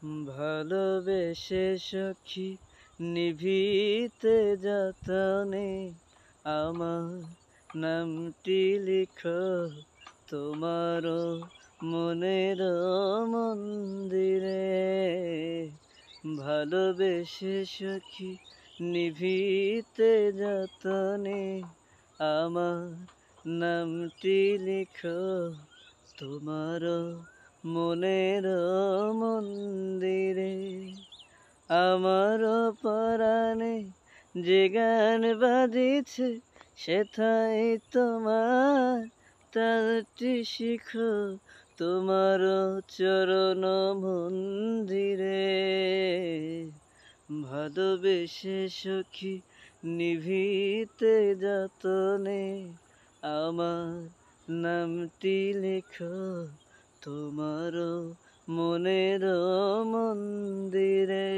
ভালোবেসে সখী নিভিতে যতনে আমার নামটি লিখো তোমার মনের মন্দিরে। ভালোবেসে সখী নিভিতে যতনে আমার নামটি লিখো তোমার মনের মন্দিরে। আমার পরাণে যে গান বাজিছে সেথায় তোমার তালটি শিখো তোমার চরণ মন্দিরে। ভালোবেসে সখী নিভিতে যতনে আমার নামটি লেখো তোমার মনের মন্দিরে।